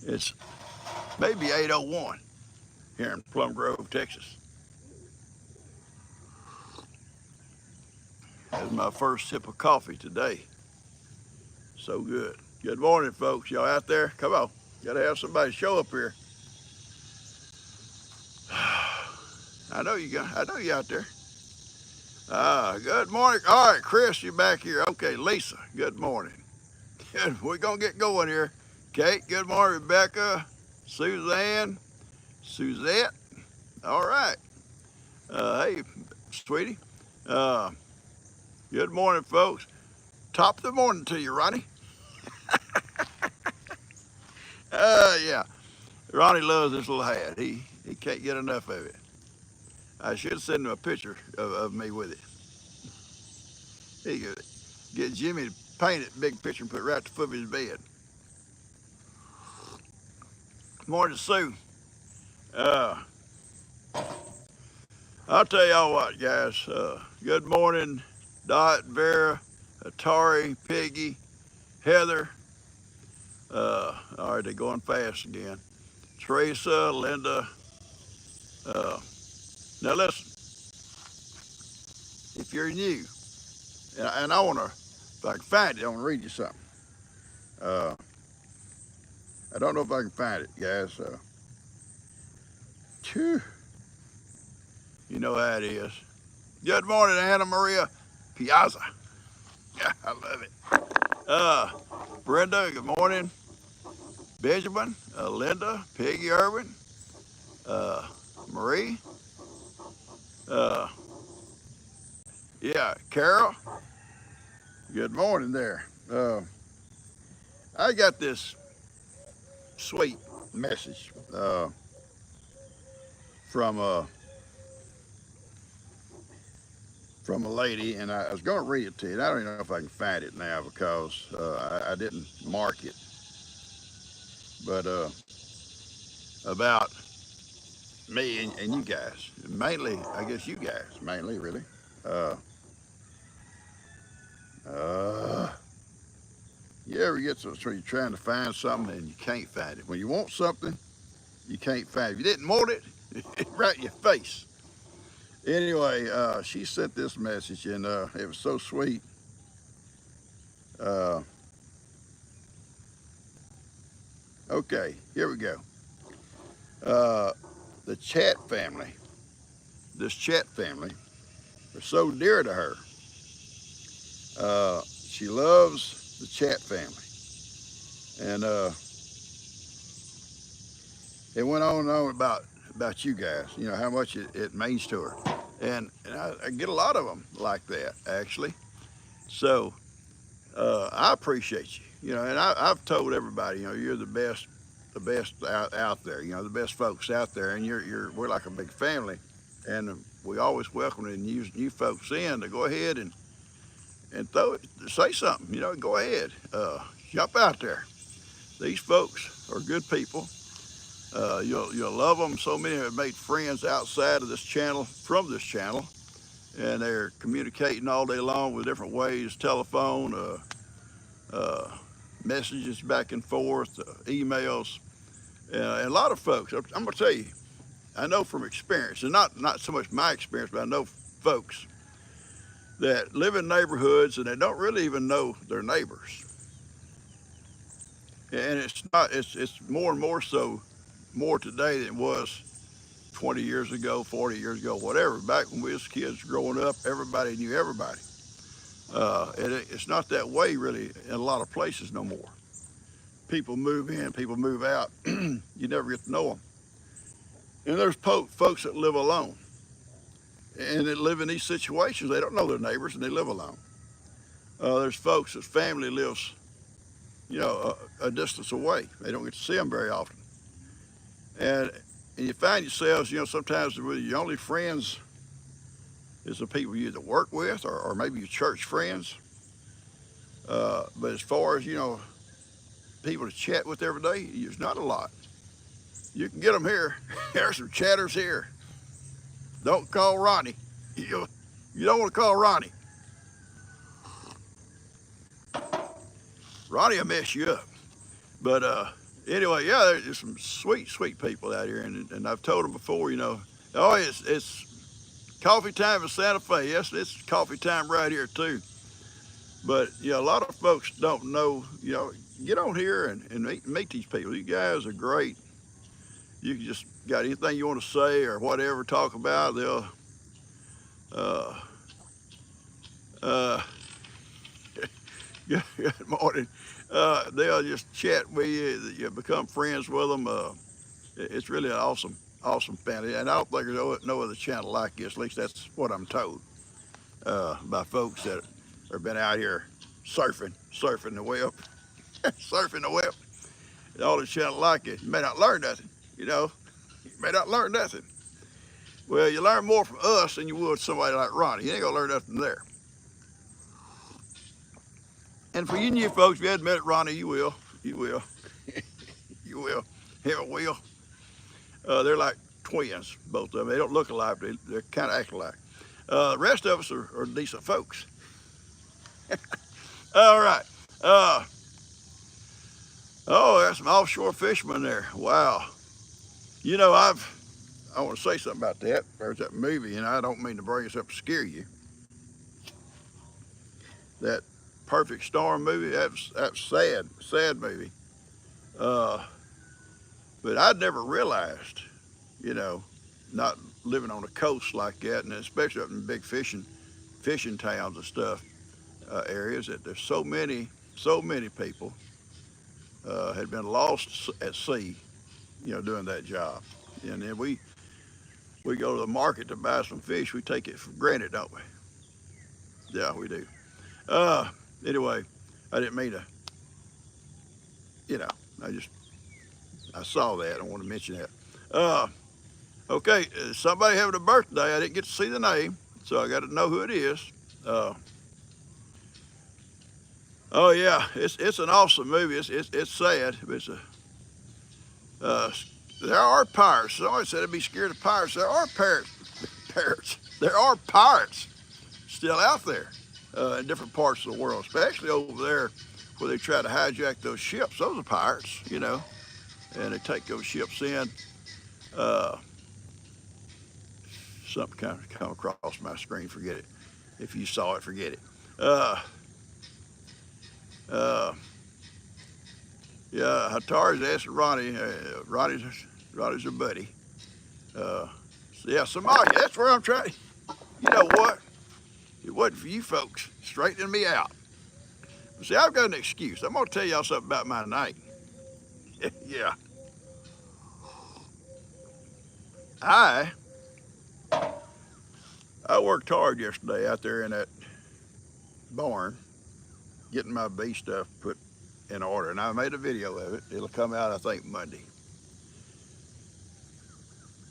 It's maybe 8:01 here in Plum Grove, Texas. That's my first sip of coffee today. So good. Good morning, folks. Y'all out there? Come on. Gotta have somebody show up here. I know you got. I know you out there. Good morning. All right, Chris, you back here. Okay, Lisa. Good morning. Good. We're gonna get going here. Kate. Good morning, Rebecca. Suzanne. Suzette. All right. Hey, sweetie. Uh, Good morning, folks. Top of the morning to you, Ronnie. Yeah. Ronnie loves this little hat. He can't get enough of it. I should send him a picture of me with it. He could get Jimmy to paint it, big picture, and put it right at the foot of his bed. Morning, Sue. Uh, I'll tell y'all what, guys. Good morning, Dot, Vera, Atari, Piggy, Heather. All right, they're going fast again. Teresa, Linda. Uh, Now listen, if you're new, and I want to, if I can find it, I want to read you something. Uh, I don't know if I can find it, guys. Phew, you know how it is. Good morning, Anna Maria Piazza. Yeah, I love it. Uh, Brenda, good morning. Benjamin, Linda, Peggy Irvin, uh, Marie, uh, yeah, Carol, good morning there. I got this sweet message from from a lady, and I was going to read it to you. And I don't even know if I can find it now because I didn't mark it. But about me and you guys, mainly, I guess you guys, mainly, really. Uh, uh, you ever get so you're trying to find something and you can't find it? When you want something, you can't find it. If you didn't want it, it's right in your face. Anyway, she sent this message, and it was so sweet. Uh, okay, here we go. Uh, the Chat family, this Chat family, are so dear to her. She loves the Chat family, and it went on and on about you guys. You know how much it means to her, and I get a lot of them like that actually. So I appreciate you. You know, and I've told everybody, you know, you're the best out there. You know, the best folks out there, and we're like a big family, and we always welcome and use new folks in to go ahead and say something. You know, go ahead, jump out there. These folks are good people. You'll love them. So many have made friends outside of this channel, from this channel, and they're communicating all day long with different ways: telephone, uh, messages back and forth, emails. And a lot of folks, I'm gonna tell you, I know from experience, and not so much my experience, but I know folks that live in neighborhoods and they don't really even know their neighbors. And it's more and more so, more today than it was 20 years ago, 40 years ago, whatever. Back when we was kids growing up, everybody knew everybody. It's not that way really in a lot of places no more. People move in, people move out. You never get to know them. And there's folks that live alone. And they live in these situations. They don't know their neighbors and they live alone. There's folks whose family lives, you know, a distance away. They don't get to see them very often. And, and you find yourselves, you know, sometimes with your only friends is the people you either work with or maybe your church friends. But as far as, you know, people to chat with every day, there's not a lot. You can get them here. There's some chatters here. Don't call Ronnie. You don't want to call Ronnie. Ronnie will mess you up. But anyway, yeah, there's just some sweet, sweet people out here, and I've told them before, oh, it's coffee time in Santa Fe. Yes, it's coffee time right here too. But a lot of folks don't know. Get on here and meet these people. You guys are great. You can just got anything you want to say or whatever, talk about. They'll uh, uh, good morning. They'll just chat with you. You become friends with them. It's really an awesome, awesome family. And I don't think there's no other channel like this. At least that's what I'm told by folks that have been out here surfing the web, surfing the web. And all the channel like it. You may not learn nothing. You may not learn nothing. Well, you learn more from us than you would somebody like Ronnie. You ain't gonna learn nothing there. And for you new folks, if you hadn't met Ronnie, you will. You will. You will. Hell will. They're like twins, both of them. They don't look alike, but they're kind of act alike. The rest of us are decent folks. All right. Oh, there's some offshore fishermen there. Wow. I want to say something about that. There's that movie, and I don't mean to bring this up to scare you. That Perfect Storm movie, that's sad movie. Uh, but I'd never realized, you know, not living on the coast like that, and especially up in big fishing towns and stuff, areas, that there's so many people had been lost at sea, doing that job. And then we go to the market to buy some fish, we take it for granted, don't we? Yeah, we do. Uh, anyway, I didn't mean to, you know, I just I saw that. I want to mention that. Uh, okay, somebody having a birthday. I didn't get to see the name, so I got to know who it is. Uh, oh yeah, it's an awesome movie. It's sad, but uh, there are pirates. Somebody said I'd be scared of pirates. There are parrots. There are pirates still out there in different parts of the world, especially over there where they try to hijack those ships. Those are pirates, and they take those ships in. Uh, Something kind of come across my screen. Forget it. If you saw it, forget it. Uh, uh, yeah, Hatari's asking Ronnie. Ronnie's a buddy. So yeah, Somalia. That's where I'm trying. You know what? It wasn't for you folks straightening me out. See, I've got an excuse. I'm gonna tell y'all something about my night. Yeah, I I worked hard yesterday out there in that barn, getting my bee stuff put in order, and I made a video of it. It'll come out, I think, Monday.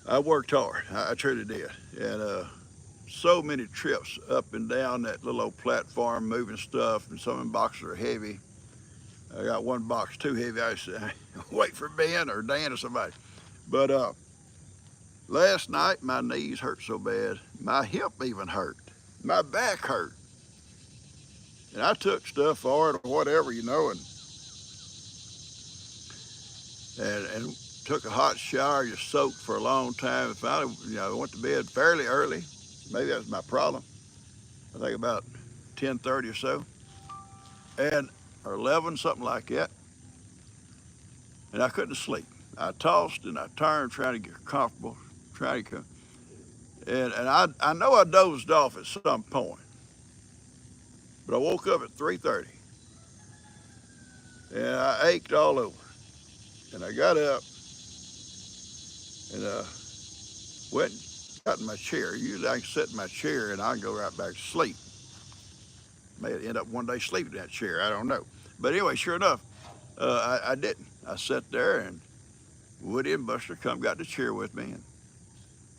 I worked hard. I truly did, and so many trips up and down that little old platform, moving stuff, and some of them boxes are heavy. I got one box too heavy. I said, wait for Ben or Dan or somebody. But last night my knees hurt so bad, my hip even hurt, my back hurt, and I took stuff for it or whatever, and took a hot shower, just soaked for a long time, and finally, went to bed fairly early. Maybe that was my problem. I think about 10:30 or so, and or 11, something like that. And I couldn't sleep. I tossed and I turned, trying to get comfortable, trying to, and I know I dozed off at some point, but I woke up at 3:30, and I ached all over. And I got up and went and got in my chair. Usually I can sit in my chair and I can go right back to sleep. May end up one day sleeping in that chair. I don't know. But anyway, sure enough, I didn't. I sat there, and Woody and Buster come got the chair with me, and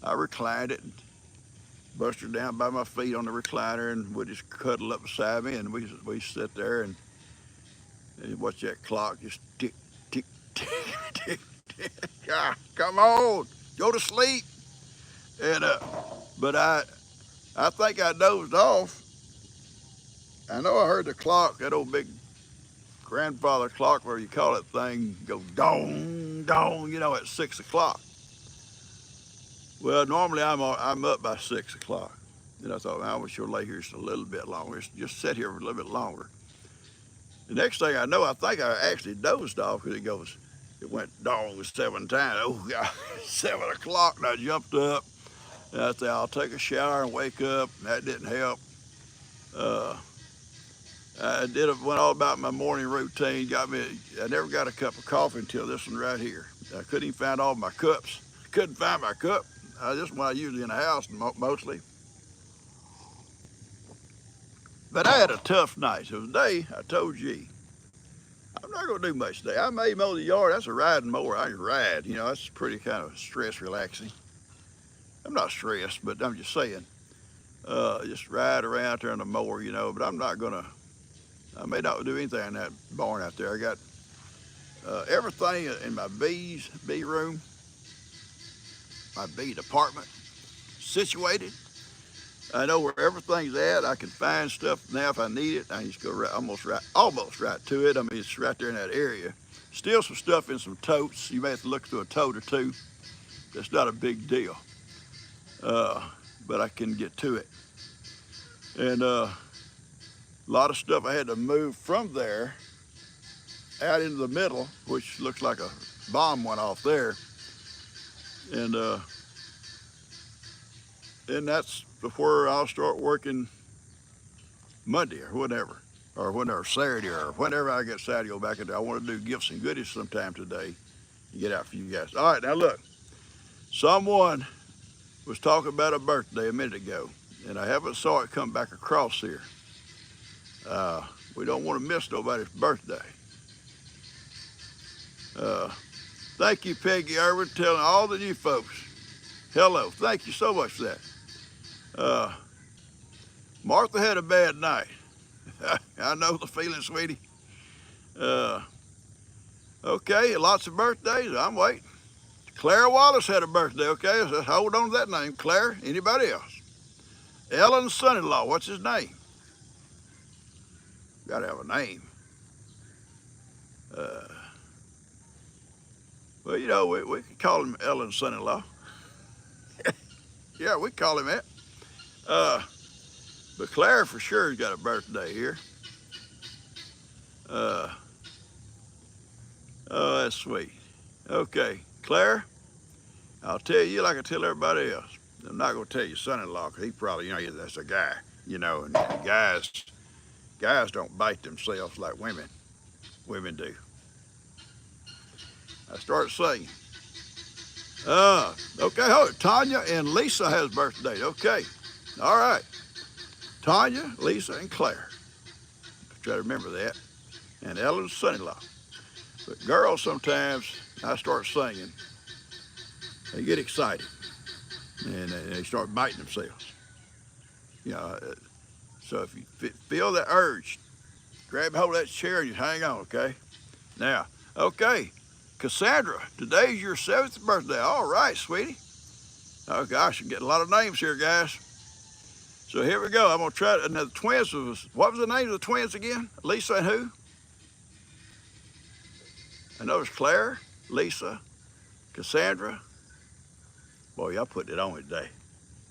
I reclined it, and Buster down by my feet on the recliner, and Woody's cuddled up beside me, and we sit there and watch that clock just tick, tick, tick, tick, tick. Ah, come on, go to sleep. And but I think I dozed off. I know I heard the clock, that old big grandfather clock, where you call that thing, go dong, dong, at 6 o'clock. Well, normally I'm up by 6 o'clock. And I thought, I wish you'll lay here just a little bit longer. Just sit here for a little bit longer. The next thing I know, I think I actually dozed off because it went dong 7 times. Oh, God, 7 o'clock, and I jumped up. And I said, I'll take a shower and wake up. And that didn't help. Uh, went all about my morning routine. I never got a cup of coffee until this one right here. I couldn't even find all my cups. Couldn't find my cup. This one I usually in the house mostly. But I had a tough night. So today, I told you, I'm not going to do much today. I may mow the yard. That's a riding mower. I can ride. That's pretty kind of stress relaxing. I'm not stressed, but I'm just saying, just ride around there on the mower, but I may not do anything in that barn out there. I got everything in my bee room, my bee department situated. I know where everything's at. I can find stuff now if I need it. I just go almost right to it. I mean, it's right there in that area. Still some stuff in some totes. You may have to look through a tote or two. That's not a big deal, but I can get to it. And a lot of stuff I had to move from there out into the middle, which looks like a bomb went off there. And that's before I'll start working Monday or whenever Saturday or whenever I get Saturday go back in there. I want to do gifts and goodies sometime today and get out for you guys. All right, now look, someone was talking about a birthday a minute ago, and I haven't saw it come back across here. We don't want to miss nobody's birthday. Thank you, Peggy Irvin, telling all the new folks hello. Thank you so much for that. Martha had a bad night. I know the feeling, sweetie. Okay, lots of birthdays. I'm waiting. Claire Wallace had a birthday, okay? So hold on to that name. Claire, anybody else? Ellen's son-in-law, what's his name? Gotta have a name. Well, we could call him Ellen's son-in-law. Yeah, we call him that. But Claire for sure has got a birthday here. Oh, that's sweet. Okay, Claire, I'll tell you like I tell everybody else. I'm not going to tell you son-in-law because he probably, that's a guy, and guys don't bite themselves like women do. I start singing. Okay, Tanya and Lisa has birthday. Okay, all right. Tanya, Lisa, and Claire. Try to remember that. And Ellen's son-in-law. But girls, sometimes I start singing, they get excited and they start biting themselves. So if you feel that urge, grab hold of that chair and you hang on, okay? Now, okay, Cassandra, today's your 7th birthday. All right, sweetie. Oh gosh, I'm getting a lot of names here, guys. So here we go. I'm gonna try. And the twins what was the name of the twins again? Lisa and who? I know it's Claire, Lisa, Cassandra. Boy, y'all putting it on me today.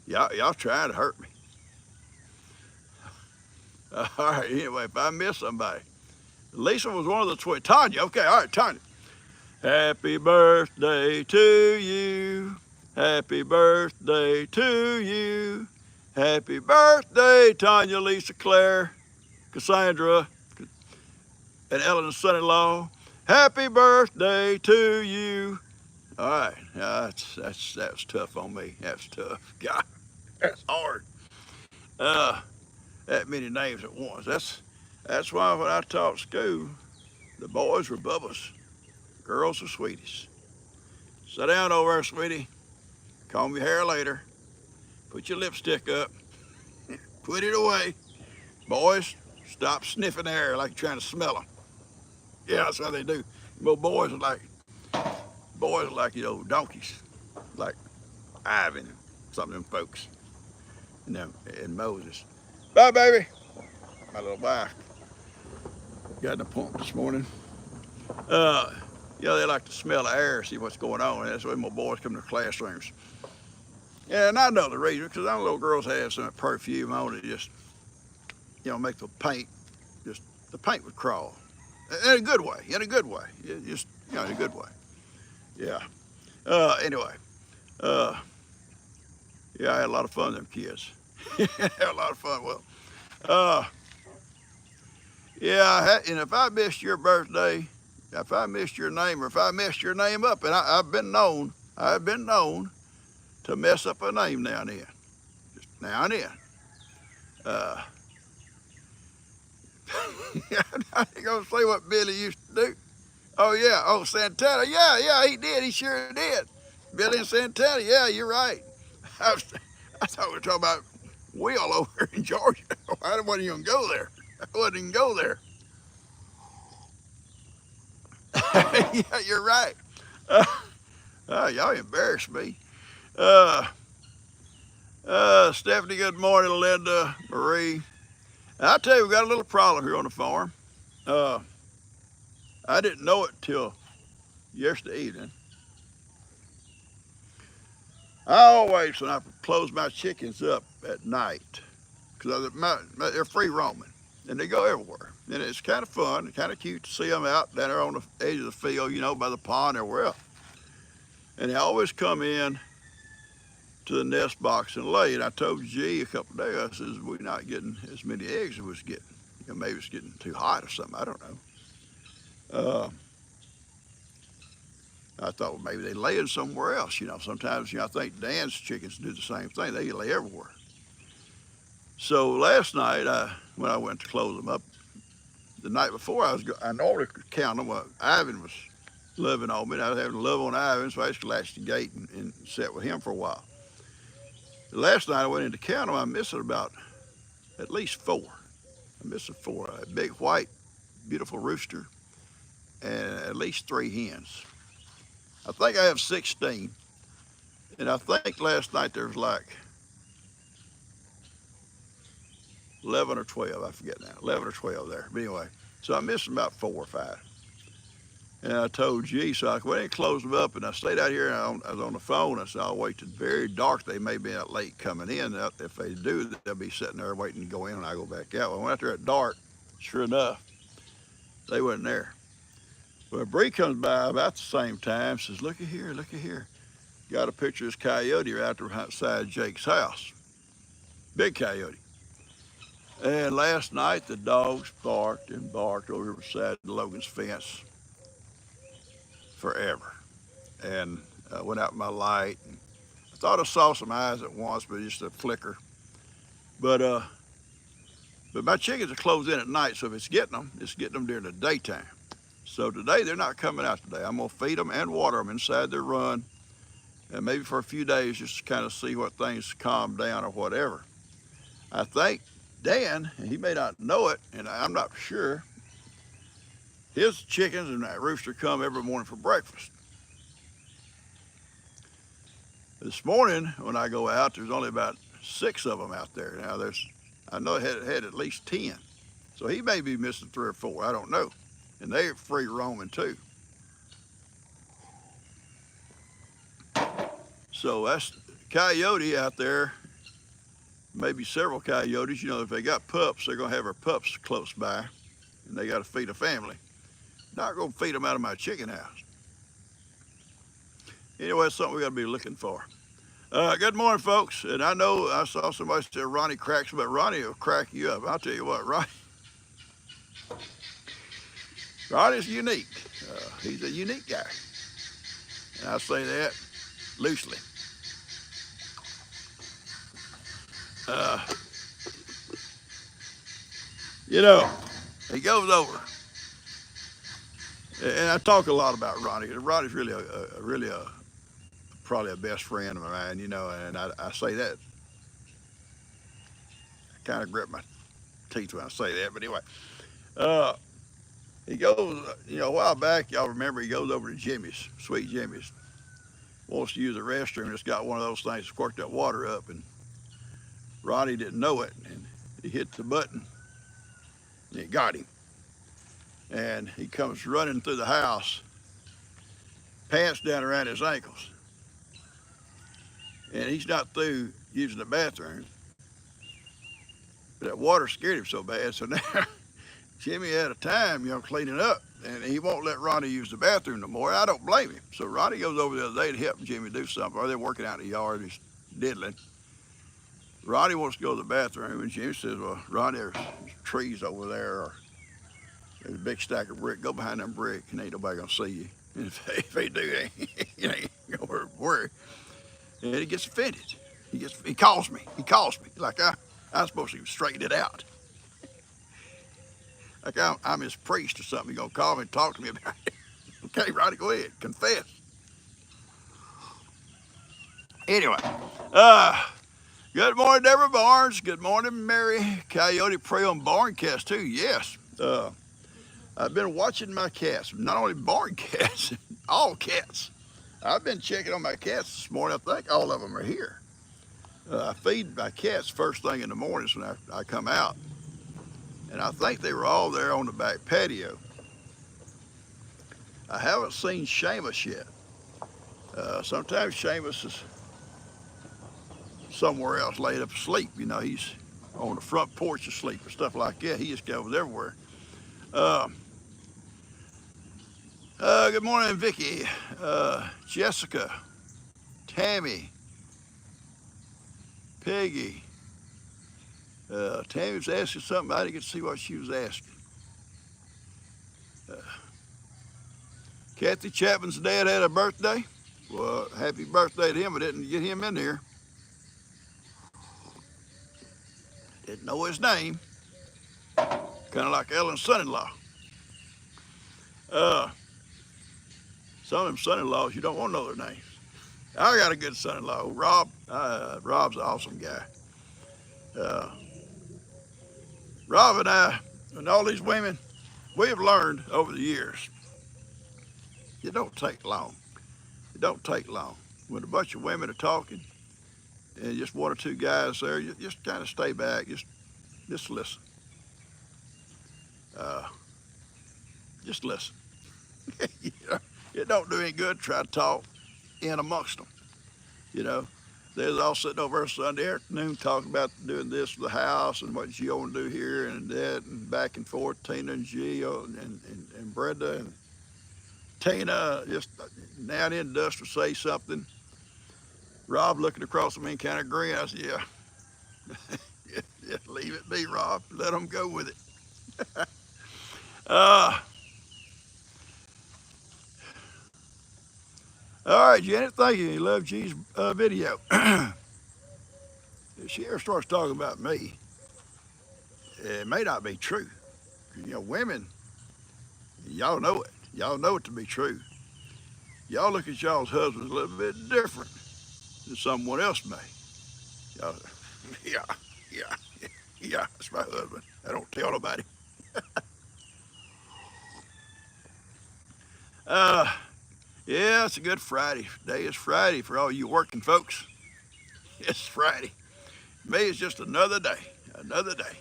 Y'all trying to hurt me. All right, anyway, if I miss somebody. Lisa was one of the twins. Tanya, okay, all right, Tanya. Happy birthday to you. Happy birthday to you. Happy birthday, Tanya, Lisa, Claire, Cassandra, and Ellen's son-in-law. Happy birthday to you. All right, that was tough on me. That's tough. God, that's hard. That many names at once. That's why when I taught school, the boys were Bubba's, girls were Sweeties. Sit down over there, sweetie. Comb your hair later. Put your lipstick up. Put it away. Boys, stop sniffing air like you're trying to smell them. Yeah, that's how they do. Well, boys are like donkeys, like Ivan, some of them folks, and Moses. Bye, baby. My little wife got an appointment this morning. They like to smell the air, see what's going on. And that's the way my boys come to the classrooms. Yeah, and I know the reason, because our little girls have some perfume on it, just, make the paint would crawl. In a good way, just, in a good way. Yeah. Anyway, yeah, I had a lot of fun with them kids. Had a lot of fun with them. Yeah, and if I missed your birthday, if I missed your name, or if I messed your name up, and I've been known to mess up a name now and then, just now and then. I ain't gonna say what Billy used to do. Oh, Santana, yeah, he did, he sure did. Billy and Santana, yeah, you're right. I thought we were talking about Will over in Georgia. I wasn't even go there. Yeah, you're right. Y'all embarrassed me. Stephanie, good morning. Linda, Marie. I tell you, we got a little problem here on the farm. I didn't know it till yesterday evening. I always, when I close my chickens up at night, because they're free roaming, and they go everywhere. And it's kind of fun and kind of cute to see them out down there on the edge of the field, by the pond, everywhere else. And they always come in to the nest box and lay. And I told G a couple of days, I says, we're not getting as many eggs as we was getting. Maybe it's getting too hot or something, I don't know. I thought, well, maybe they laying somewhere else. Sometimes, I think Dan's chickens do the same thing. They lay everywhere. So last night, when I went to close them up, the night before, I normally could count them. Ivan was loving on me. I was having love on Ivan, so I just latched the gate and sat with him for a while. Last night, I went in to count them. I'm missing about at least 4. I'm missing 4. A big, white, beautiful rooster, and at least 3 hens. I think I have 16. And I think last night there was like 11 or 12. I forget now. 11 or 12 there. But anyway, so I'm missing about 4 or 5. And I told G, so I went and closed them up, and I stayed out here, and I was on the phone. I said, I'll wait till very dark. They may be out late coming in. If they do, they'll be sitting there waiting to go in, and I go back out. When I went out there at dark, sure enough, they wasn't there. Well, Bree comes by about the same time, says, looky here. Got a picture of this coyote right out there outside Jake's house. Big coyote. And last night, the dogs barked and barked over beside Logan's fence forever. And I went out with my light. And I thought I saw some eyes at once, but just a flicker. But my chickens are closed in at night, so if it's getting them during the daytime. So today, they're not coming out today. I'm going to feed them and water them inside their run, and maybe for a few days just to kind of see what things calm down or whatever. I think Dan, and he may not know it, and I'm not sure, his chickens and that rooster come every morning for breakfast. This morning, when I go out, there's only about 6 of them out there. Now, I know it had at least 10. So he may be missing 3 or 4, I don't know. And they're free roaming too. So that's coyote out there, maybe several coyotes. If they got pups, they're gonna have their pups close by, and they gotta feed a family. Not gonna feed them out of my chicken house. Anyway, it's something we gotta be looking for. Good morning, folks. And I know I saw somebody say Ronnie cracks, but Ronnie will crack you up. I'll tell you what, Ronnie's unique. He's a unique guy. And I say that loosely. He goes over. And I talk a lot about Ronnie. Ronnie's really probably a best friend of mine, and I say that. I kind of grip my teeth when I say that, but anyway. He goes, a while back, y'all remember, he goes over to Jimmy's, Sweet Jimmy's. Wants to use the restroom. It's got one of those things to squirt that water up, and Ronnie didn't know it, and he hit the button, and it got him. and he comes running through the house, pants down around his ankles, and he's not through using the bathroom. But that water scared him so bad, so now Jimmy had a time, cleaning up, and he won't let Ronnie use the bathroom no more. I don't blame him. So Ronnie goes over the other day to help Jimmy do something, or they're working out in the yard, he's diddling. Ronnie wants to go to the bathroom, and Jimmy says, well, Ronnie, there's trees over there, or there's a big stack of brick. Go behind them brick, and ain't nobody gonna see you. And if they do, you ain't gonna worry. And he gets offended. He calls me. He calls me like I'm supposed to straighten it out. Like I'm his priest or something. He's gonna call me and talk to me about it. Okay, Ronnie, go ahead, confess. Anyway, good morning, Deborah Barnes. Good morning, Mary Coyote. Pray on barn cats too. Yes. I've been watching my cats, not only barn cats, all cats. I've been checking on my cats this morning. I think all of them are here. I feed my cats first thing in the mornings when I come out. And I think they were all there on the back patio. I haven't seen Seamus yet. Sometimes Seamus is somewhere else laid up asleep. He's on the front porch asleep or stuff like that. He just goes everywhere. Good morning, Vicky, Jessica, Tammy, Peggy. Tammy was asking something. I didn't get to see what she was asking. Kathy Chapman's dad had a birthday. Well, happy birthday to him. I didn't get him in there. Didn't know his name. Kind of like Ellen's son-in-law. Some of them son-in-laws, you don't want to know their names. I got a good son-in-law, Rob. Rob's an awesome guy. Rob and I, and all these women, we have learned over the years, it don't take long. It don't take long. When a bunch of women are talking, and just one or two guys there, you just kind of stay back, just listen. Just listen. It don't do any good to try to talk in amongst them. They're all sitting over Sunday afternoon talking about doing this with the house and what Gio want to do here and that and back and forth. Tina and Gio and Brenda and Tina just now and then Dust will say something. Rob looking across at me and kind of grin. I said, yeah, just leave it be, Rob. Let them go with it. All right, Janet, thank you. You love G's video. If she ever starts talking about me, it may not be true. Women, y'all know it. Y'all know it to be true. Y'all look at y'all's husbands a little bit different than someone else may. Y'all, yeah, that's my husband. I don't tell nobody. Yeah, it's a good Friday. Today is Friday for all you working folks. It's Friday. Me is just another day. Another day.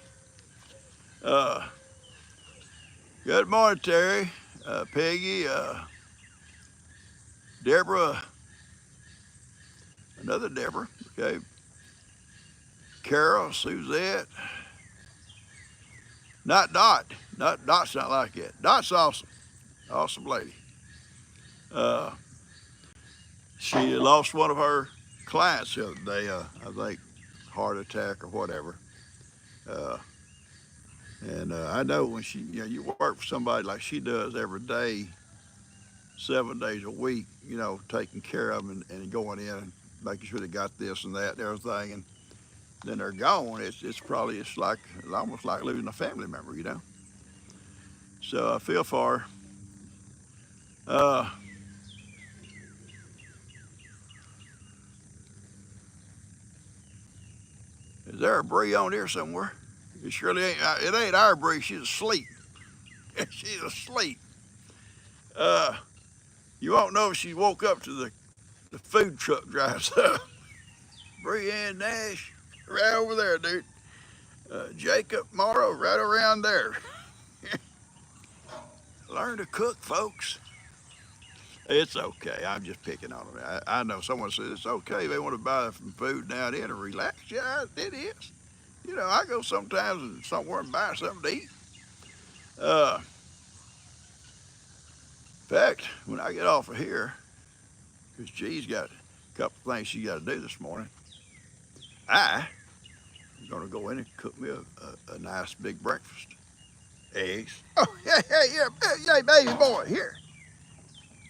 Good morning, Terry, Peggy, Deborah, another Deborah, okay, Carol, Suzette, not Dot. Dot's not like that. Dot's awesome. Awesome lady. She lost one of her clients the other day, I think heart attack or whatever. And I know when you work for somebody like she does every day, 7 days a week, taking care of them and going in and making sure they got this and that and everything, and then they're gone. It's almost like losing a family member. So I feel for her. Is there a Bree on here somewhere? It surely ain't. It ain't our Bree. She's asleep. She's asleep. You won't know if she woke up to the food truck drives up. Bree Ann Nash, right over there, dude. Jacob Morrow, right around there. learn to cook, folks. It's okay. I'm just picking on them. I know someone says it's okay. They want to buy some food now and then and relax. Yeah, it is. You know, I go sometimes and somewhere and buy something to eat. In fact, when I get off of here, because G's got a couple of things she got to do this morning, I'm going to go in and cook me a nice big breakfast. Eggs. Oh, hey, baby boy, here.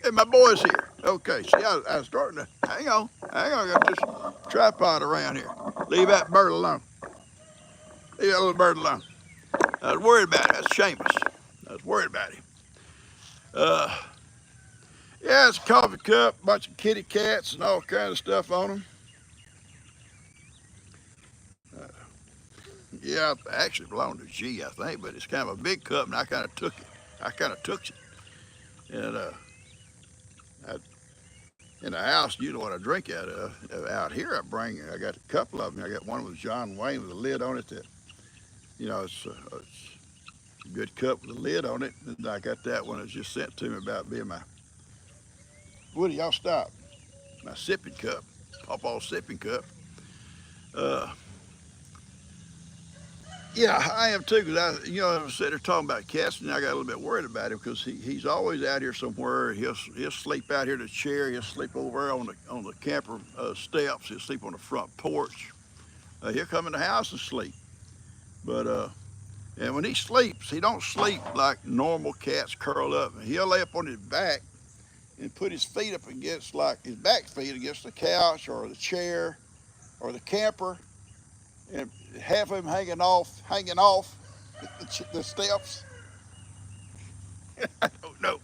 Hey, my boy's here. Okay, see, I was starting to, hang on, I got this tripod around here. Leave that bird alone. Leave that little bird alone. I was worried about it. That's Seamus. I was worried about him. Uh, yeah, it's a coffee cup, bunch of kitty cats and all kind of stuff on them. Uh, yeah, it actually belonged to G, I think, but it's kind of a big cup, and I kind of took it. And in the house, you know what I drink out of. Out here, I got a couple of them. I got one with John Wayne with a lid on it that, you know, it's a good cup with a lid on it. And I got that one that's just sent to me about being my, Woody, y'all stop. My sipping cup, PawPaw sipping cup. Uh, yeah, I am too, because I was sitting there talking about cats, and I got a little bit worried about him because he's always out here somewhere. He'll sleep out here in the chair. He'll sleep over there on the camper steps. He'll sleep on the front porch. He'll come in the house and sleep. But and when he sleeps, he don't sleep like normal cats curl up. He'll lay up on his back and put his feet up against, like his back feet against the couch or the chair or the camper, and half of him hanging off the steps. I don't know.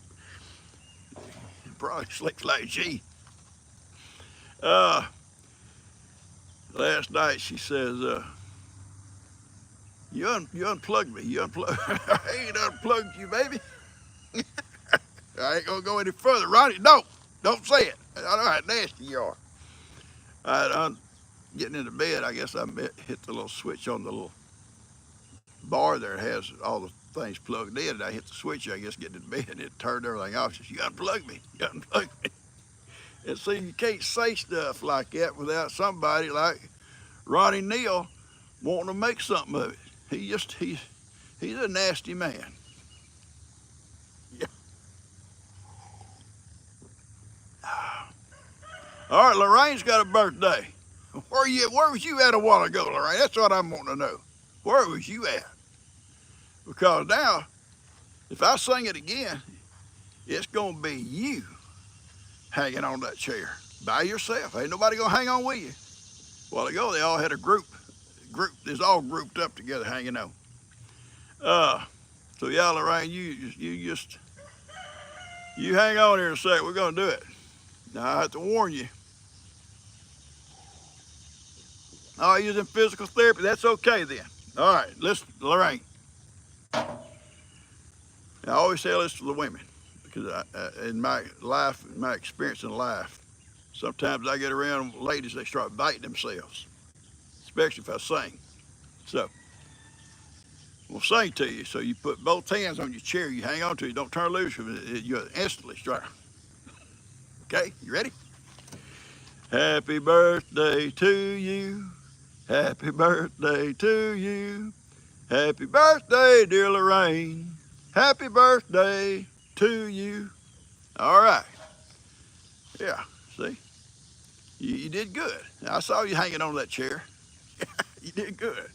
He probably sleeps like G. Uh, Last night she says, you unplugged me. You unplugged. I ain't unplugged you, baby. I ain't gonna go any further. Ronnie, don't say it. I know how nasty you are. I'm getting into bed. I guess I hit the little switch on the little bar there. It has all the things plugged in, and I hit the switch. I guess getting into bed, and it turned everything off. She says, you unplugged me. You unplugged me. And see, you can't say stuff like that without somebody like Ronnie Neal wanting to make something of it. He's a nasty man. Yeah. All right, Lorraine's got a birthday. Where was you at a while ago, Lorraine? That's what I'm wanting to know. Where was you at? Because now, if I sing it again, it's gonna be you hanging on that chair by yourself. Ain't nobody gonna hang on with you. A while ago, they all had a group. It's all grouped up together hanging on. So yeah, Lorraine, you hang on here a sec. We're gonna do it. Now I have to warn you. Oh, using physical therapy. That's okay then. All right, listen, Lorraine. I always tell this to the women because in my experience in life, sometimes I get around ladies, they start biting themselves, especially if I sing. So we'll sing to you. So you put both hands on your chair, you hang on to it, don't turn loose, you instantly start. Okay, you ready? Happy birthday to you. Happy birthday to you. Happy birthday, dear Lorraine. Happy birthday to you. All right. Yeah, see? You did good. I saw you hanging on that chair. You did good.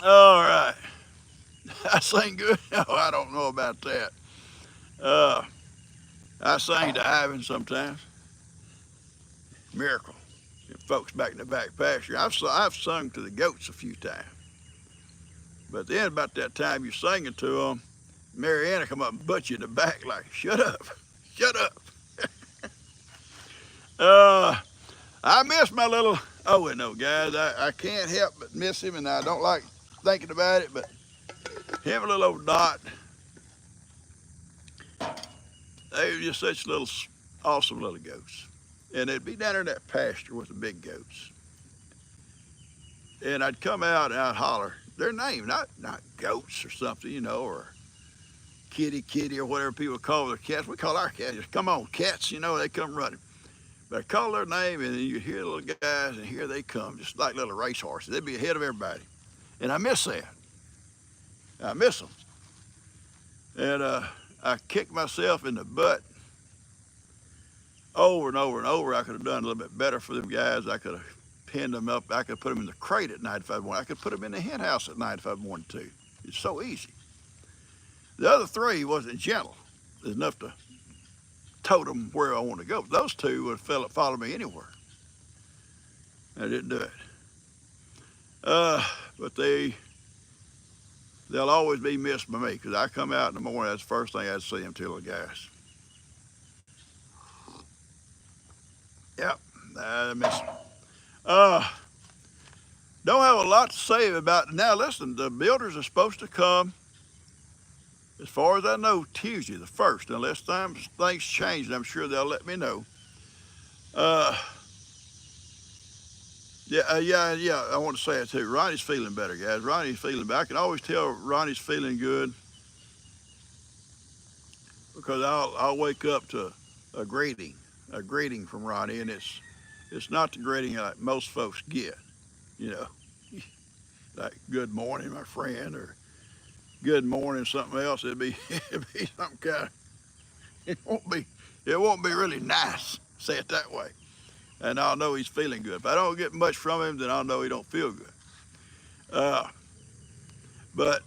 All right. I sing good? Oh, I don't know about that. Uh, I sing to Ivan sometimes. Miracle. And folks back in the back pasture. I've sung to the goats a few times. But then about that time you're singing to them, Mariana come up and butt you in the back like, shut up, shut up. I miss my little Owen though, guys. I can't help but miss him, and I don't like thinking about it, but him and little old Dot, they were just such little awesome little goats. And they'd be down there in that pasture with the big goats. And I'd come out and I'd holler, their name, not goats or something, you know, or kitty or whatever people call their cats. We call our cats just come on cats, you know, they come running. But I call their name and then you hear the little guys and here they come, just like little racehorses. They'd be ahead of everybody. And I miss that. I miss them. And I kicked myself in the butt over and over and over. I could have done a little bit better for them guys. I could have pinned them up. I could put them in the crate at night if I wanted. I could put them in the hen house at night if I wanted to. It's so easy. The other three wasn't gentle enough to tote them where I want to go. Those two would have followed me anywhere. I didn't do it. But they'll always be missed by me because I come out in the morning. That's the first thing I'd see them till the gas. Yep, I miss them. Don't have a lot to say about it. Now. Listen, the builders are supposed to come, as far as I know, Tuesday the 1st, unless things change, and I'm sure they'll let me know. Uh, yeah, I want to say it too. Ronnie's feeling better, guys. Ronnie's feeling better. I can always tell Ronnie's feeling good because I'll wake up to a greeting from Ronnie, and it's not the greeting like most folks get, you know, like good morning, my friend, or good morning, something else. It'd be some kind of, it won't be really nice, say it that way. And I'll know he's feeling good. If I don't get much from him, then I'll know he don't feel good. Uh, but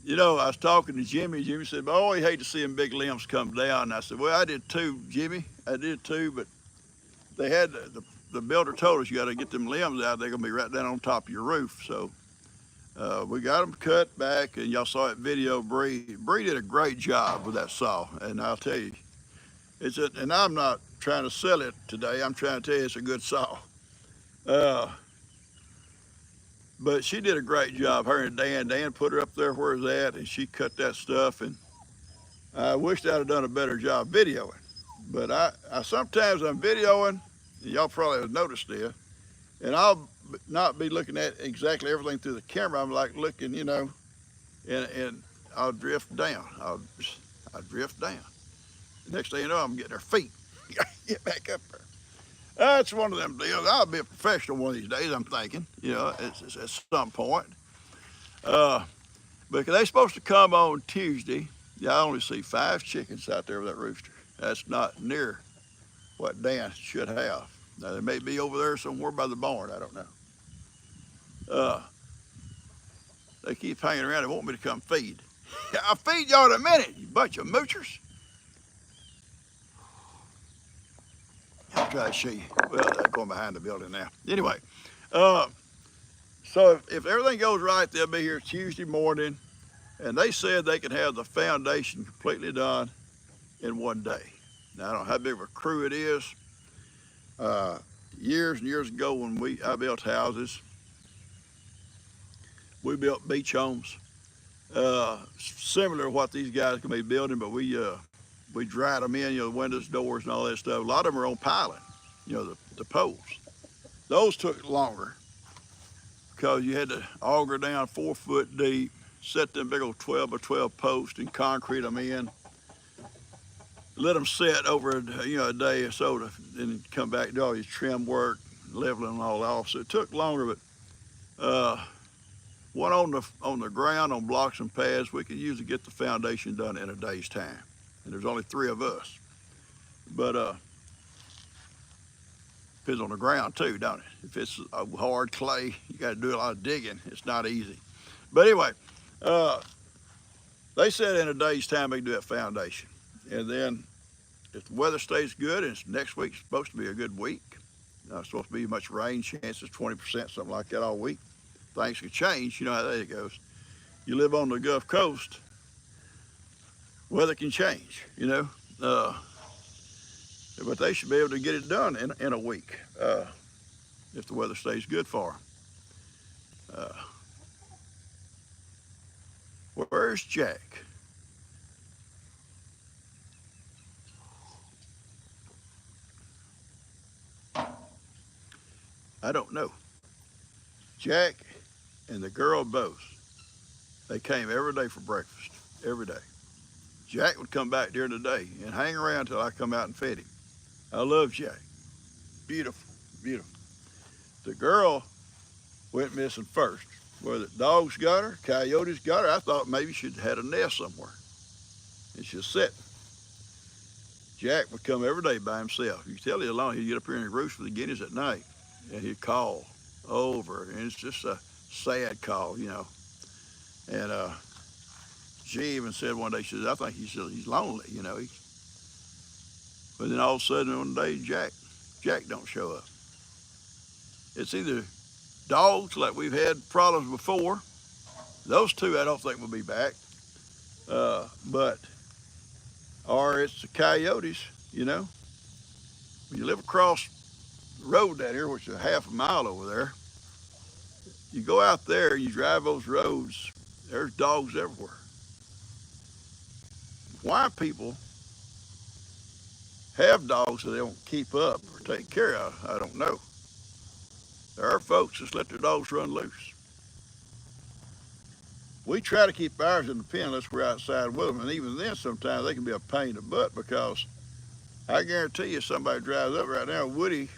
you know, I was talking to Jimmy. Jimmy said, "Oh, he hate to see them big limbs come down." And I said, "Well, I did too, Jimmy. I did too. But they had the builder told us you got to get them limbs out. They're gonna be right down on top of your roof. So we got them cut back, and y'all saw that video. Bree did a great job with that saw, and I'll tell you, and I'm not trying to sell it today. I'm trying to tell you it's a good saw. Uh, but she did a great job. Her and Dan put her up there where it's at, and she cut that stuff. And I wished I'd have done a better job videoing. But I sometimes I'm videoing, and y'all probably have noticed this, and I'll not be looking at exactly everything through the camera. I'm like looking, you know, and I'll drift down. I'll drift down. The next thing you know, I'm getting her feet. Get back up there. That's one of them deals. I'll be a professional one of these days, I'm thinking, you know, it's at some point. Uh, but they're supposed to come on Tuesday. Yeah, I only see 5 chickens out there with that rooster. That's not near what Dan should have. Now, they may be over there somewhere by the barn. I don't know. Uh, they keep hanging around. They want me to come feed. I'll feed y'all in a minute, you bunch of moochers. I'll try to show you. Well, they're going behind the building now. Anyway, uh, so if everything goes right, they'll be here Tuesday morning. And they said they could have the foundation completely done in one day. Now, I don't know how big of a crew it is. Years and years ago when I built houses, we built beach homes, similar to what these guys can be building, but we dried them in, you know, the windows, doors, and all that stuff. A lot of them are on piling, you know, the poles. Those took longer because you had to auger down 4 foot deep, set them big old 12 by 12 posts and concrete them in. Let them set over a day or so to then come back and do all your trim work, leveling them all off. So it took longer, but one on the ground on blocks and pads, we could usually get the foundation done in a day's time. And there's only 3 of us. But depends on the ground too, don't it? If it's a hard clay, you got to do a lot of digging. It's not easy. But anyway, they said in a day's time they can do that foundation. And then if the weather stays good, and next week's supposed to be a good week, not supposed to be much rain, chances 20%, something like that all week. Things can change, you know how that goes. You live on the Gulf Coast, weather can change, you know. But they should be able to get it done in a week if the weather stays good for them. Where's Jack? I don't know. Jack and the girl both. They came every day for breakfast, every day. Jack would come back during the day and hang around till I come out and fed him. I love Jack. Beautiful, beautiful. The girl went missing first. Whether dogs got her, coyotes got her, I thought maybe she'd had a nest somewhere. And she was sitting. Jack would come every day by himself. You tell you alone, he'd get up here and roost for the guineas at night. And he'd call over. And it's just a sad call, you know. And she even said one day, she said, I think he's lonely, you know. But then all of a sudden one day, Jack don't show up. It's either dogs, like we've had problems before. Those two I don't think will be back. Or it's the coyotes, you know. When you live across the road down here, which is a half a mile over there, you go out there, you drive those roads, there's dogs everywhere. Why people have dogs that they don't keep up or take care of, I don't know. There are folks that let their dogs run loose. We try to keep ours in the pen unless we're outside with them, and even then sometimes they can be a pain in the butt because I guarantee you somebody drives up right now, Woody,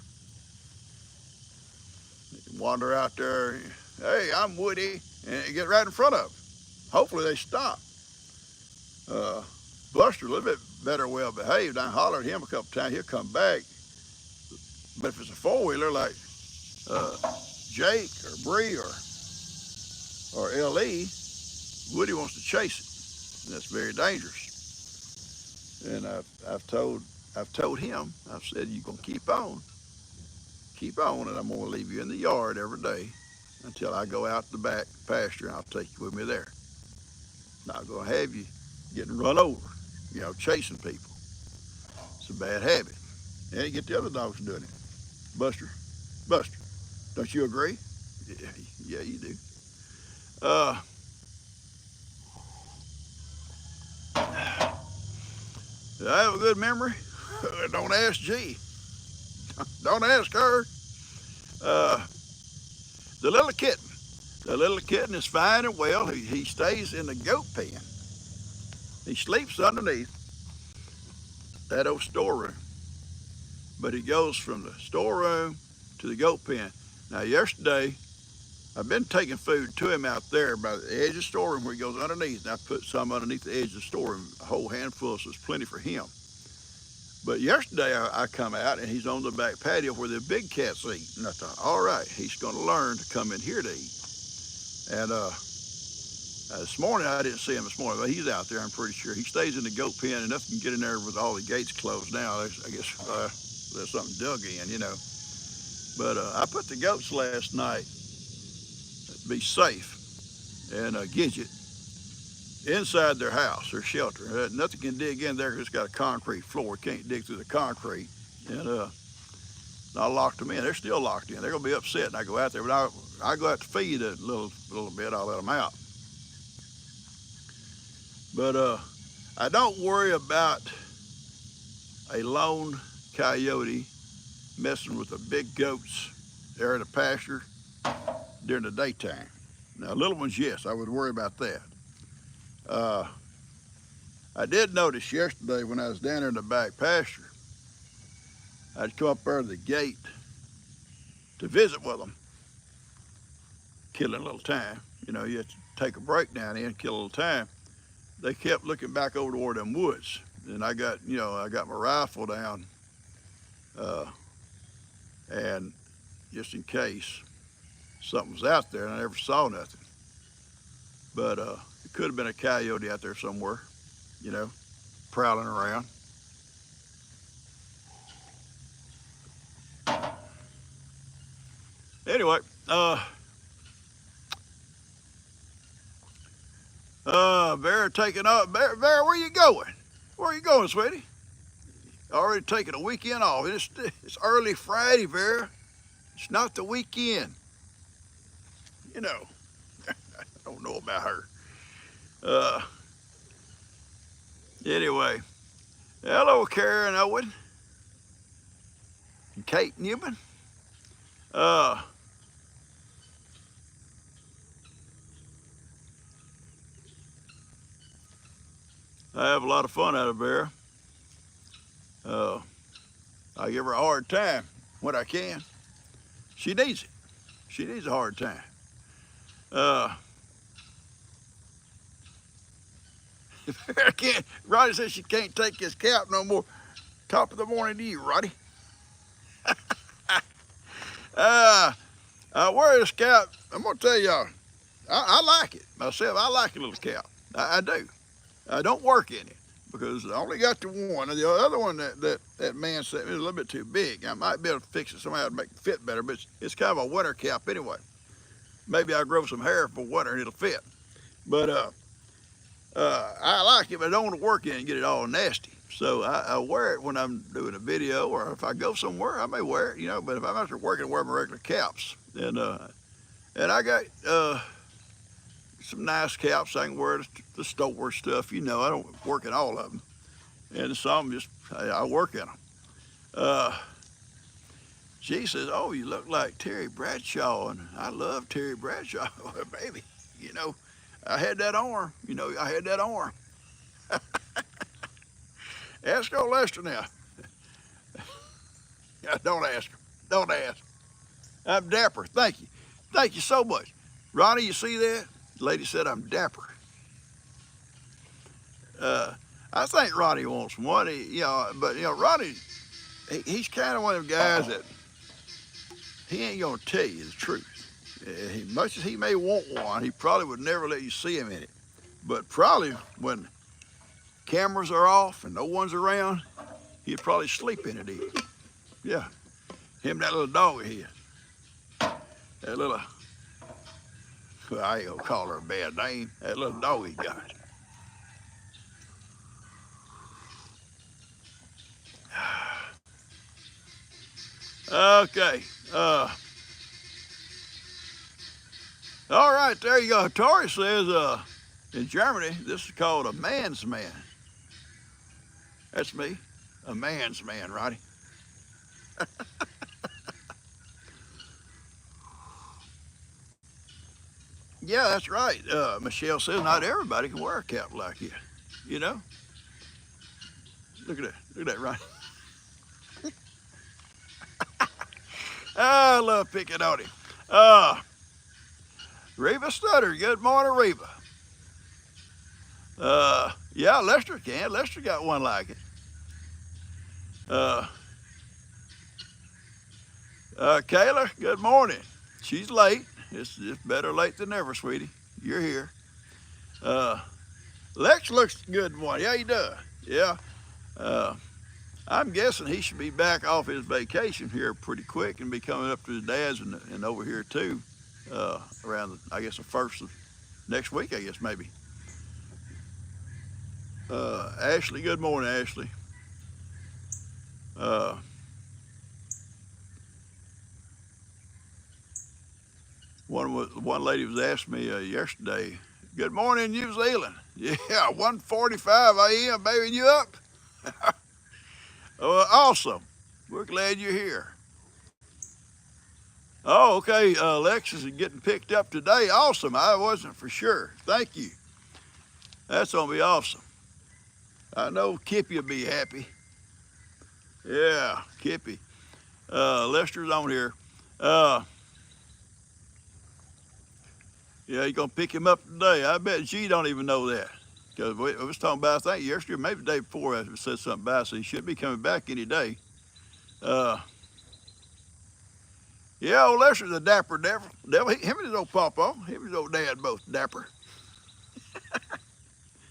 wander out there, hey, I'm Woody, and get right in front of them. Hopefully they stop. Buster, a little bit better well behaved. I hollered at him a couple times, he'll come back. But if it's a four-wheeler like Jake or Bree or LE, Woody wants to chase it. And that's very dangerous. And I've told him, I've said, you're gonna keep on, and I'm gonna leave you in the yard every day until I go out the back pasture, and I'll take you with me there. Not gonna have you getting run over, you know, chasing people. It's a bad habit. And you get the other dogs doing it. Buster, don't you agree? Yeah, you do. I have a good memory. Don't ask G. Don't ask her. The little kitten. The little kitten is fine and well. He stays in the goat pen. He sleeps underneath that old storeroom. But he goes from the storeroom to the goat pen. Now, yesterday, I've been taking food to him out there by the edge of the storeroom where he goes underneath. And I put some underneath the edge of the storeroom, a whole handful, so it's plenty for him. But yesterday I come out and he's on the back patio where the big cats eat. And I thought, all right, he's going to learn to come in here to eat. And this morning, I didn't see him this morning, but he's out there, I'm pretty sure. He stays in the goat pen and nothing can get in there with all the gates closed now. I guess there's something dug in, you know. But I put the goats last night to be safe and Gidget inside their house, their shelter. Nothing can dig in there because it's got a concrete floor. It can't dig through the concrete. And I locked them in. They're still locked in. They're going to be upset when I go out there. But I go out to feed a little bit. I'll let them out. But I don't worry about a lone coyote messing with the big goats there in the pasture during the daytime. Now, little ones, yes, I would worry about that. I did notice yesterday when I was down there in the back pasture, I'd come up there to the gate to visit with them, killing a little time. You know, you have to take a break down there and kill a little time. They kept looking back over toward them woods. And I got my rifle down, and just in case something was out there, and I never saw nothing. But it could have been a coyote out there somewhere, you know, prowling around. Anyway, Bear taking off. Bear, where you going? Where you going, sweetie? Already taking a weekend off. It's early Friday, Bear. It's not the weekend. You know, I don't know about her. Anyway, hello, Karen Owen and Kate Newman. I have a lot of fun out of there. I give her a hard time when I can. She needs it. She needs a hard time. Uh, I can't. Ronnie says she can't take his cap no more. Top of the morning to you, Ronnie. Uh, I wear this cap. I'm gonna tell y'all. I like it myself. I like a little cap. I do. I don't work in it because I only got the one. The other one that man sent me is a little bit too big. I might be able to fix it somehow to make it fit better, but it's kind of a winter cap anyway. Maybe I'll grow some hair for winter and it'll fit. But I like it, but I don't want to work in it and get it all nasty. So I wear it when I'm doing a video, or if I go somewhere, I may wear it, you know. But if I'm out there working, I wear my regular caps. And I got some nice caps I can wear, the store stuff, you know. I don't work in all of them, and some just I work in them. She says, "Oh, you look like Terry Bradshaw," and I love Terry Bradshaw, baby. You know, I had that arm. You know, I had that arm. Ask old Lester now. Don't ask him. Don't ask. I'm dapper. Thank you. Thank you so much. Ronnie, you see that? The lady said I'm dapper. I think Ronnie wants one. You know, but you know, Ronnie, he's kind of one of them guys that he ain't gonna tell you the truth. Much as he may want one, he probably would never let you see him in it. But probably when cameras are off and no one's around, he'd probably sleep in it even. Yeah, him and that little dog of his. That little, well, I ain't gonna call her a bad name. That little dog he got. Okay. All right, there you go. Tori says in Germany, this is called a man's man. That's me. A man's man, Roddy. Yeah, that's right. Michelle says not everybody can wear a cap like you. You know? Look at that. Look at that, Roddy. I love picking on him. Reba Stutter. Good morning, Reba. Yeah, Lester can. Lester got one like it. Uh, Kayla, good morning. She's late. It's better late than never, sweetie. You're here. Uh, Lex looks good one. Yeah, he does. Yeah. Uh, I'm guessing he should be back off his vacation here pretty quick and be coming up to his dad's and over here too, around, I guess, the first of next week, I guess, maybe. Ashley, good morning, Ashley. Uh, one lady was asking me yesterday, good morning, New Zealand. Yeah, 1:45 a.m., baby, you up? Awesome. We're glad you're here. Oh, okay. Lexus is getting picked up today. Awesome. I wasn't for sure. Thank you. That's going to be awesome. I know Kippy will be happy. Yeah, Kippy. Lester's on here. Uh, yeah, he's going to pick him up today. I bet G don't even know that. Because we was talking about, I think yesterday, maybe the day before, I said something about it, so he should be coming back any day. Uh, yeah, old Lester's a dapper devil. Him and his old pawpaw, him and his old dad both dapper.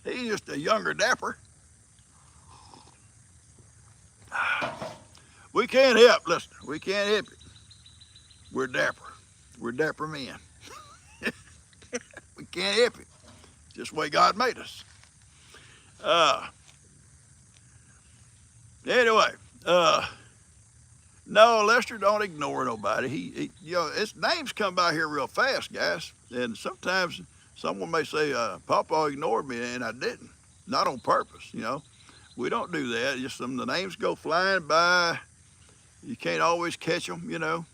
He's just a younger dapper. We can't help, listen, we can't help it. We're dapper. We're dapper men. We can't help it. Just the way God made us. Anyway, no, Lester, don't ignore nobody. You know, his names come by here real fast, guys. And sometimes someone may say, Pawpaw ignored me, and I didn't. Not on purpose, you know. We don't do that. Just the names go flying by. You can't always catch them, you know.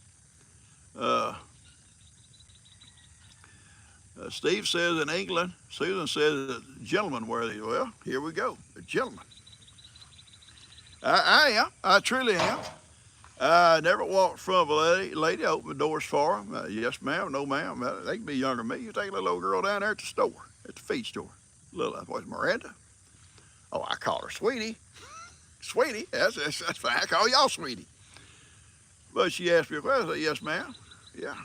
Steve says in England, Susan says a gentleman wear these. Well, here we go, a gentleman. I am, I truly am. I never walked in front of a lady. I opened the doors for them. Yes, ma'am, no, ma'am. They can be younger than me. You take a little old girl down there at the store, at the feed store. Little, what's Miranda? Oh, I call her Sweetie. Sweetie, that's fine. I call y'all Sweetie. But she asked me a question. I said, yes, ma'am. Yeah.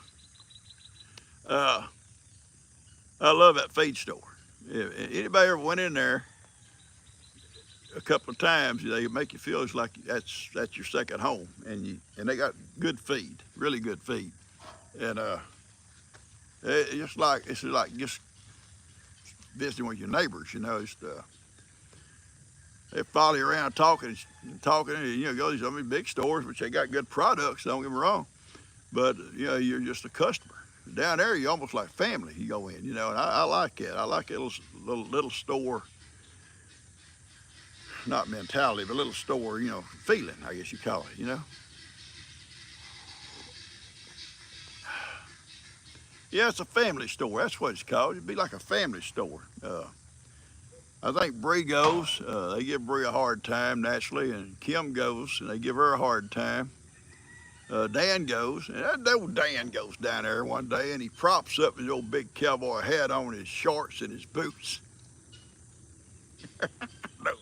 I love that feed store. If anybody ever went in there a couple of times, they make you feel it's like that's your second home, and they got good feed, really good feed, and it's like just visiting with your neighbors, you know. They follow you around talking, and you know, go to some of these big stores, which they got good products. Don't get me wrong, but you know, you're just a customer. Down there, you're almost like family. You go in, you know, and I like that. I like that little store, not mentality, but little store, you know, feeling, I guess you call it, you know. Yeah, it's a family store. That's what it's called. It'd be like a family store. I think Bree goes. They give Bree a hard time naturally, and Kim goes, and they give her a hard time. Dan goes, and that old Dan goes down there one day, and he props up his old big cowboy hat on, his shorts and his boots.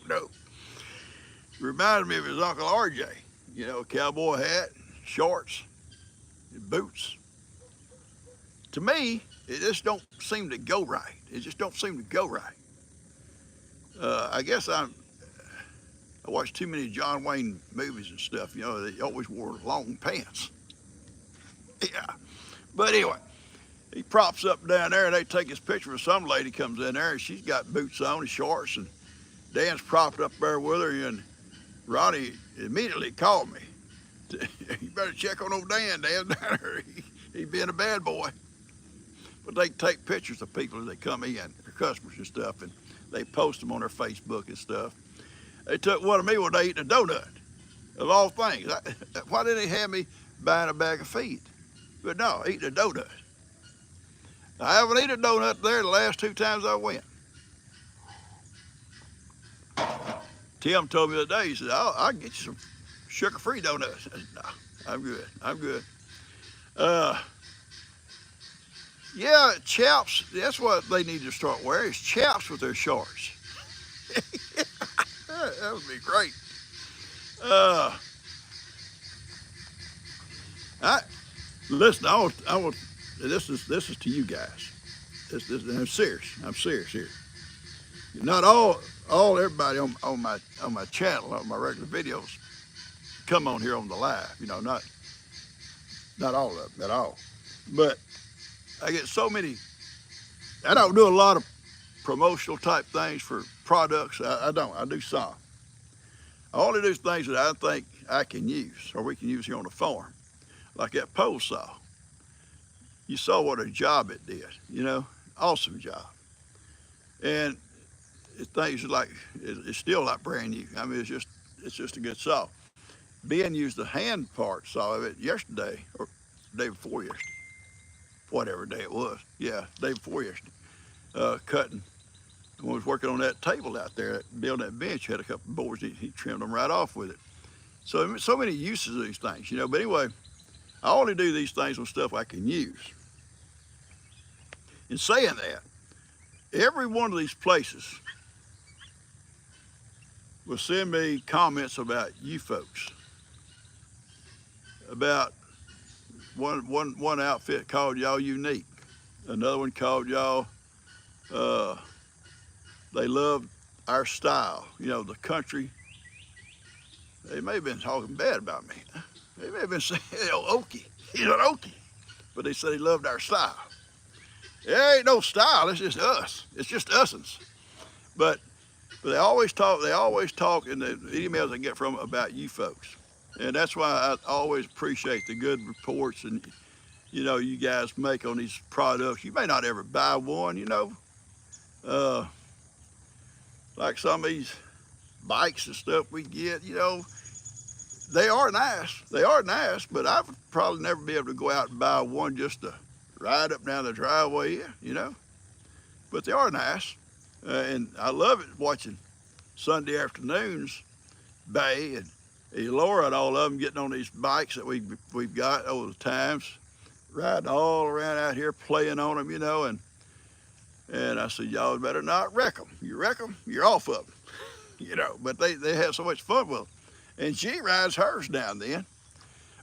No. Reminded me of his Uncle RJ. You know, cowboy hat, shorts, and boots. To me, it just don't seem to go right. It just don't seem to go right. I guess I watched too many John Wayne movies and stuff. You know, they always wore long pants. Yeah. But anyway, he props up down there, and they take his picture with some lady comes in there, and she's got boots on and shorts, and Dan's propped up there with her, and Ronnie immediately called me. You better check on old Dan down there. He being a bad boy. But they take pictures of people as they come in, their customers and stuff, and they post them on their Facebook and stuff. They took one of me when they eating a donut, of all things. Why didn't they have me buying a bag of feed? But no, eating a donut. I haven't eaten a donut there the last 2 times I went. Tim told me the other day, he said, I'll get you some sugar-free donuts. I said, no, I'm good. Yeah, chaps, that's what they need to start wearing, is chaps with their shorts. That would be great. Listen, I will, this is to you guys. I'm serious here. Not everybody on my channel, on my regular videos, come on here on the live. You know, not all of them at all. But I get so many. I don't do a lot of promotional type things for products. I don't. I do some. I only do things that I think I can use or we can use here on the farm, like that pole saw. You saw what a job it did. You know, awesome job. And things like it's still not brand new. I mean, it's just a good saw. Ben used the hand part saw of it yesterday or the day before yesterday, whatever day it was. Yeah, day before yesterday. Cutting. When I was working on that table out there, building that bench, had a couple of boards. He trimmed them right off with it. So many uses of these things, you know. But anyway, I only do these things on stuff I can use. In saying that, every one of these places will send me comments about you folks. About one outfit called y'all unique. Another one called y'all, they loved our style, you know, the country. They may have been talking bad about me. They may have been saying, Okie, he's an Okie. But they said they loved our style. There ain't no style, it's just us. It's just us'ns. But they always talk in the emails I get from them about you folks. And that's why I always appreciate the good reports and, you know, you guys make on these products. You may not ever buy one, you know. Like some of these bikes and stuff we get, you know, they are nice. They are nice, but I would probably never be able to go out and buy one just to ride up down the driveway, you know. but they are nice. And I love it watching Sunday afternoons, Bay and Laura and all of them getting on these bikes that we've got over the times, riding all around out here playing on them, and I said, y'all better not wreck them. You wreck them, you're off of them, But they have so much fun with them. And she rides hers now and then.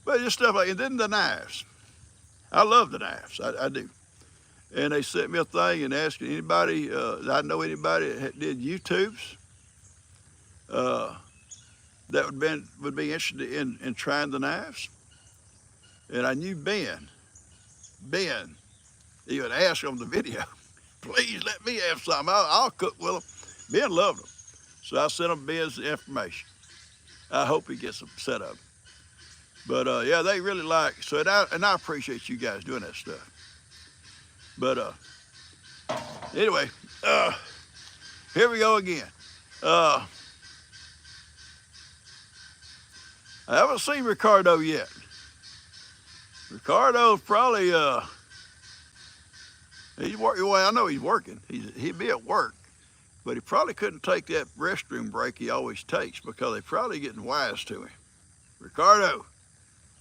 But just stuff like, and then the knives. I love the knives, I do. And they sent me a thing and asked anybody, I know anybody that did YouTubes that would be interested in trying the knives. And I knew Ben even asked on the video, please let me have some. I'll cook with them. Ben loved them. So I sent him Ben's information. I hope he gets them set up. But yeah, they really like, and I appreciate you guys doing that stuff. But anyway, here we go again. I haven't seen Ricardo yet. Ricardo's probably, he's working, well, I know he's working. He'd be at work, but he probably couldn't take that restroom break he always takes because they're probably getting wise to him. Ricardo,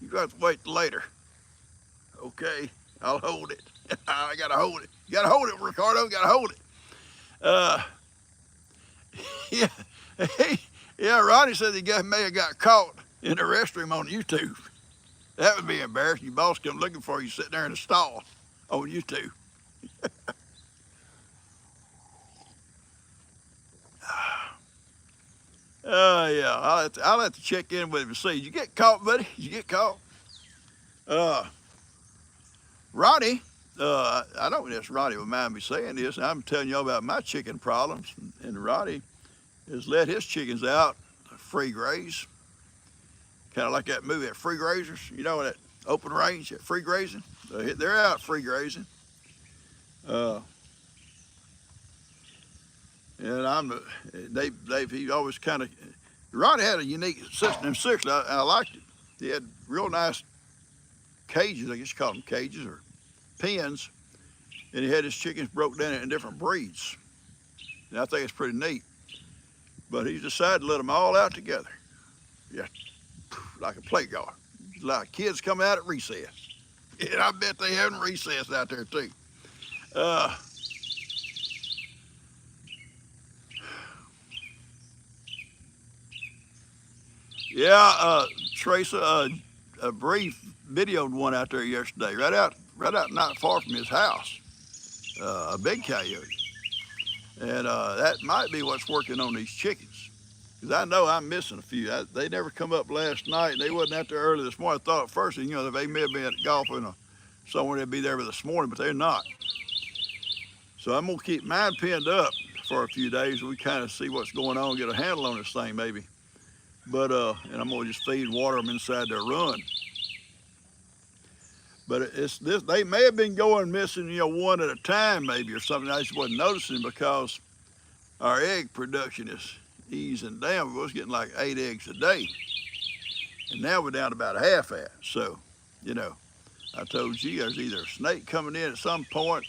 you got to wait later. Okay, I'll hold it. I gotta hold it. You gotta hold it, Ricardo. You gotta hold it. Yeah. Ronnie said the may have got caught in the restroom on YouTube. That would be embarrassing. Your boss come looking for you sitting there in the stall on YouTube. Yeah. I'll have to check in with him and see. Did you get caught, buddy? Did you get caught? Ronnie, I don't guess Ronnie would mind me saying this. I'm telling y'all about my chicken problems, and Ronnie has let his chickens out free graze, kind of like that movie, that Free Grazers. That open range, that free grazing. They're out free grazing. And he always kind of, Ronnie had a unique system. And seriously, I liked it. He had real nice cages, I guess you call them cages or pens, and he had his chickens broke down in different breeds. And I think it's pretty neat. But he decided to let them all out together. Yeah, like a playground. Like kids coming out at recess. And I bet they having recess out there too. Yeah, Teresa, a brief videoed one out there yesterday, right out not far from his house, a big coyote. And that might be what's working on these chickens. Because I know I'm missing a few. They never come up last night, and they wasn't out there early this morning. I thought at first, they may have been golfing or somewhere they'd be there this morning, but they're not. So I'm gonna keep mine pinned up for a few days. We kind of see what's going on, get a handle on this thing maybe. But and I'm gonna just feed and water them inside their run. But it's this. They may have been going missing, one at a time maybe or something. I just wasn't noticing because our egg production is easing down. We was getting like 8 eggs a day, and now we're down to about half that. So, I told you there's either a snake coming in at some point,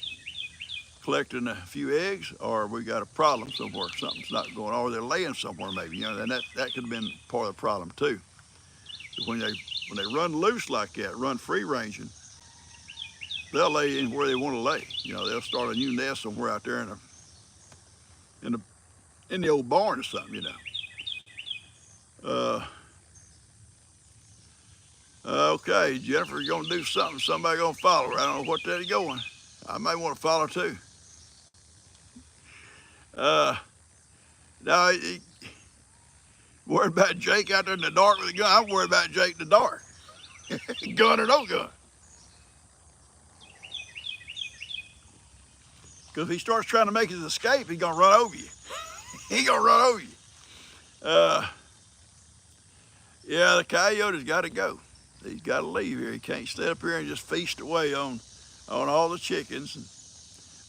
collecting a few eggs, or we got a problem somewhere. Something's not going on, or they're laying somewhere maybe. And that could have been part of the problem too. When they run loose like that, run free ranging, they'll lay in where they want to lay. They'll start a new nest somewhere out there in the old barn or something. Okay, Jennifer, you're gonna do something. Somebody gonna follow her. I don't know what they're going. I may want to follow too. Now, worried about Jake out there in the dark with a gun. I'm worried about Jake in the dark, gun or no gun. Because if he starts trying to make his escape, he's gonna run over you. He's gonna run over you. Yeah, the coyote's got to go. He's got to leave here. He can't stay up here and just feast away on all the chickens. And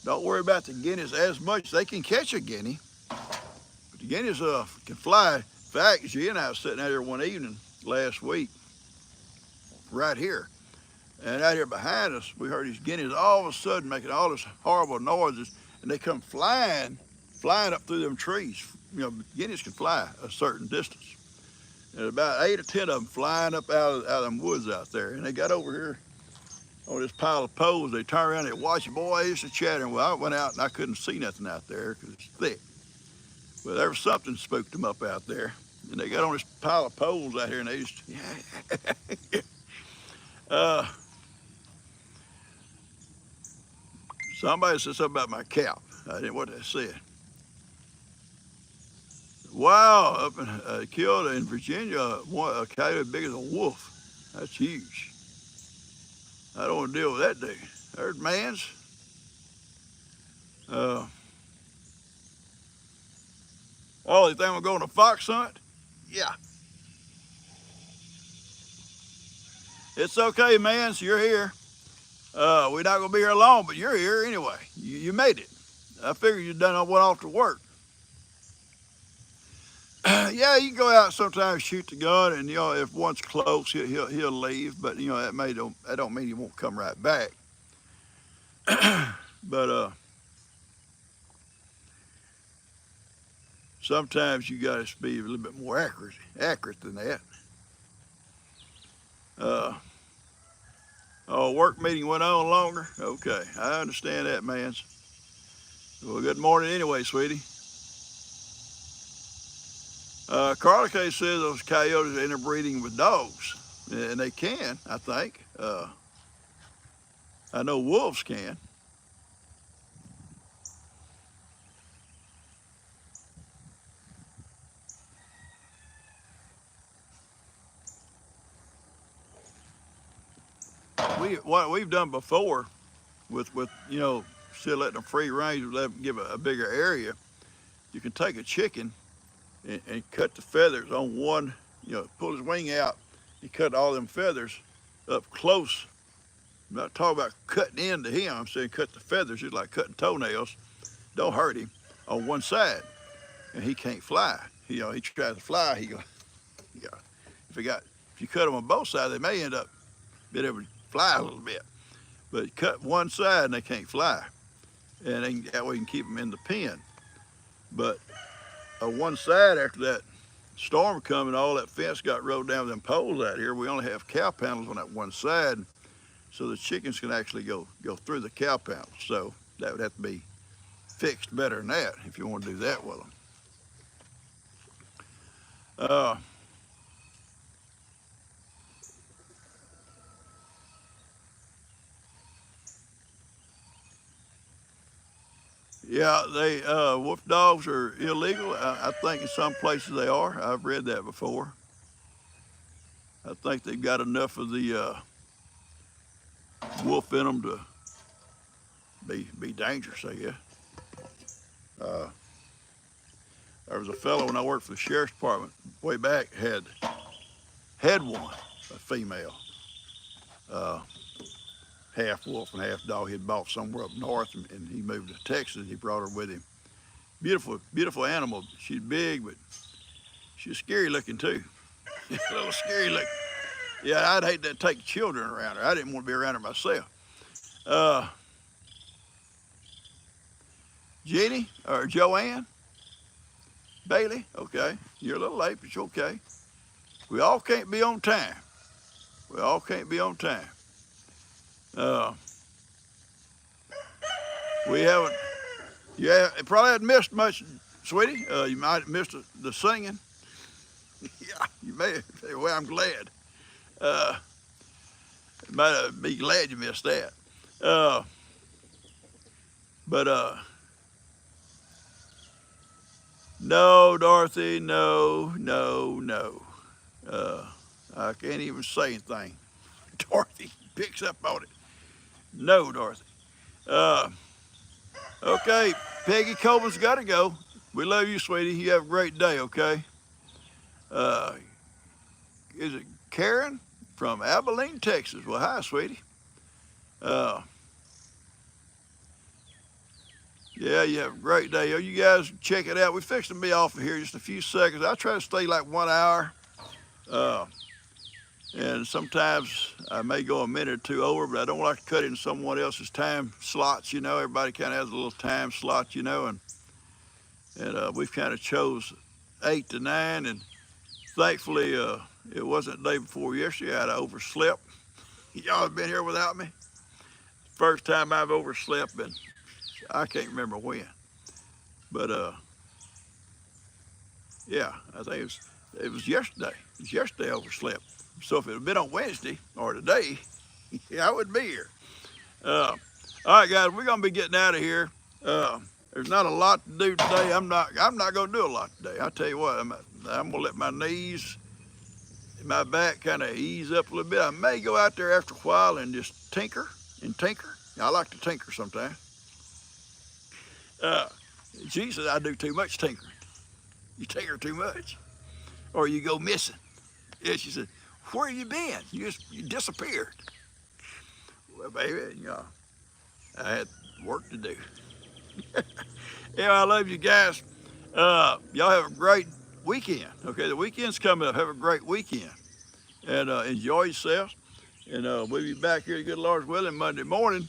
don't worry about the guineas as much. They can catch a guinea, but the guineas can fly. In fact, she and I was sitting out here one evening last week, right here. And out here behind us, we heard these guineas all of a sudden making all this horrible noises. and they come flying up through them trees. You know, guineas can fly a certain distance. And about 8 or 10 of them flying up out of them woods out there. And they got over here on this pile of poles. They turned around and watched the boys and chattering. Well, I went out and I couldn't see nothing out there because it's thick. But there was something spooked them up out there. And they got on this pile of poles out here and they just, somebody said something about my cap. I didn't know what they said. Wow, up in killed in Virginia, a coyote big as a wolf. That's huge. I don't want to deal with that dude. There's Mans. Oh, you think we're going to fox hunt? Yeah. It's okay, Mans, you're here. We're not going to be here long, but you're here anyway. You made it. I figured you'd went off to work. Yeah, you can go out sometimes, shoot the gun, and you know if one's close, he'll leave. But you know that don't mean he won't come right back. But sometimes you got to be a little bit more accurate than that. Oh, work meeting went on longer. Okay, I understand that, man. Well, good morning anyway, sweetie. Carla K says those coyotes are interbreeding with dogs, and they can, I think. I know wolves can. What we've done before with you know still letting them free range, let them give a bigger area. You can take a chicken and cut the feathers on one, you know, pull his wing out and cut all them feathers up close. I'm not talking about cutting into him. I'm saying cut the feathers just like cutting toenails. Don't hurt him on one side, and he can't fly. You know, he tries to fly. He if you cut them on both sides, they may end up being able to fly a little bit. But cut one side and they can't fly, and that way you can keep them in the pen. But one side after that storm coming, all that fence got rolled down with them poles out here. We only have cow panels on that one side, so the chickens can actually go through the cow panels. So that would have to be fixed better than that if you want to do that with them. Yeah, wolf dogs are illegal. I think in some places they are. I've read that before. I think they've got enough of the wolf in them to be dangerous, I guess. There was a fellow when I worked for the sheriff's department way back had one, a female, half wolf and half dog. He'd bought somewhere up north, and he moved to Texas. He brought her with him. Beautiful animal. She's big, but she's scary looking too. A little scary looking. Yeah, I'd hate to take children around her. I didn't want to be around her myself. Jenny or Joanne Bailey, okay. You're a little late, but you're okay. We all can't be on time. We all can't be on time. We haven't. Yeah, probably hadn't missed much, sweetie. You might have missed the singing. Yeah, you may have. Well, I'm glad. Might be glad you missed that. But no, Dorothy, no. I can't even say anything. Dorothy picks up on it. No, Dorothy. Okay, Peggy Coleman's got to go. We love you, sweetie. You have a great day, okay? Is it Karen from Abilene, Texas? Well, hi, sweetie. Yeah, you have a great day. You guys check it out. We're fixing to be off of here just a few seconds. I try to stay like 1 hour. And sometimes I may go a minute or two over, but I don't like to cut in someone else's time slots. You know, everybody kind of has a little time slot, you know, and we've kind of chose 8 to 9, and thankfully it wasn't the day before yesterday. I'd overslept. Y'all have been here without me. First time I've overslept, and I can't remember when. But yeah, I think it was yesterday. It was yesterday I overslept. So if it had been on Wednesday or today, yeah, I wouldn't be here. Uh, all right, guys, we're gonna be getting out of here. Uh, there's not a lot to do today. I'm not gonna do a lot today. I tell you what, I'm gonna let my knees, my back kind of ease up a little bit. I may go out there after a while and just tinker and tinker. I like to tinker sometimes. Uh, Jesus, I do too much tinkering. You tinker too much, or you go missing. Yeah, she said, "Where have you been? You disappeared." Well, baby, you know, I had work to do. Yeah, I love you guys. Y'all have a great weekend. Okay, the weekend's coming up. Have a great weekend and enjoy yourselves. And we'll be back here, good Lord's willing, Monday morning.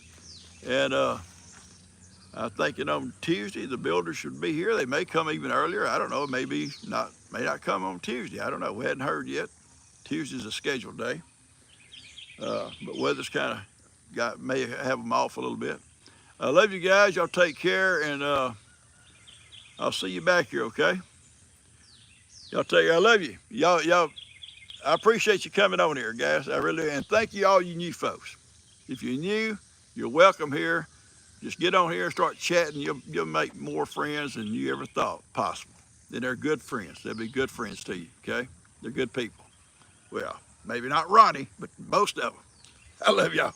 And I'm thinking on Tuesday the builders should be here. They may come even earlier. I don't know. Maybe not. May not come on Tuesday. I don't know. We hadn't heard yet. Tuesday's a scheduled day. But weather's kind of may have them off a little bit. I love you guys. Y'all take care, and I'll see you back here, okay? Y'all take care. I love you. Y'all, I appreciate you coming on here, guys. I really do. And thank you, all you new folks. If you're new, you're welcome here. Just get on here and start chatting. You'll make more friends than you ever thought possible. And they're good friends. They'll be good friends to you, okay? They're good people. Well, maybe not Ronnie, but most of them. I love y'all.